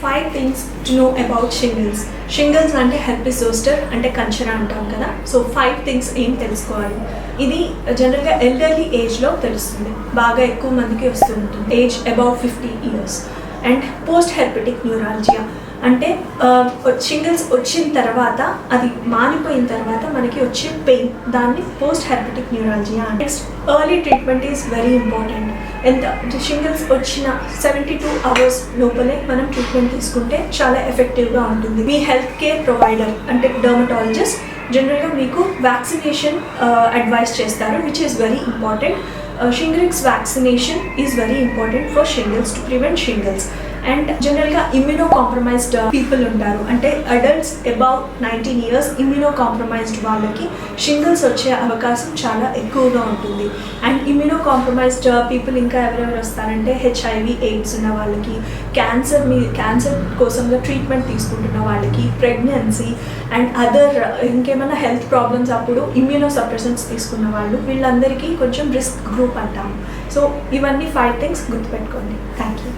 5 things to know about shingles. Shingles అంటే herpes zoster అంటే కంచరా అంటాం కదా. సో 5 things ఏం తెలుసుకోవాలి. ఇది జనరల్గా ఎల్డర్లీ ఏజ్లో తెలుస్తుంది, బాగా ఎక్కువ మందికి వస్తూ ఉంటుంది, age above 50 years. And post herpetic neuralgia అంటే షింగిల్స్ వచ్చిన తర్వాత అది మానిపోయిన తర్వాత మనకి వచ్చే పెయిన్, దాన్ని post herpetic neuralgia. Next early treatment is very important. ఎంత షింగిల్స్ వచ్చిన 72 hours లోపలే మనం ట్రీట్మెంట్ తీసుకుంటే చాలా ఎఫెక్టివ్గా ఉంటుంది. మీ హెల్త్ కేర్ ప్రొవైడర్ అంటే డర్మటాలజిస్ట్ జనరల్గా మీకు వ్యాక్సినేషన్ అడ్వైస్ చేస్తారు, which is very important. Shingrix vaccination is very important for shingles to prevent shingles. And జనరల్గా ఇమ్యూనో కాంప్రమైజ్డ్ పీపుల్ ఉంటారు, అంటే adults above 19 years immuno compromised వాళ్ళకి షింగిల్స్ వచ్చే అవకాశం చాలా ఎక్కువగా ఉంటుంది. అండ్ ఇమ్యూనో కాంప్రమైజ్డ్ పీపుల్ ఇంకా ఎవరెవరు వస్తారంటే HIV AIDS ఉన్న వాళ్ళకి, క్యాన్సర్ కోసంగా ట్రీట్మెంట్ తీసుకుంటున్న వాళ్ళకి, ప్రెగ్నెన్సీ అండ్ అదర్ ఇంకేమైనా హెల్త్ ప్రాబ్లమ్స్ అప్పుడు ఇమ్యూనో సప్రెసెంట్స్ తీసుకున్న వాళ్ళు, వీళ్ళందరికీ కొంచెం రిస్క్ గ్రూప్ అంటాము. సో ఇవన్నీ 5 things గుర్తుపెట్టుకోండి. Thank you.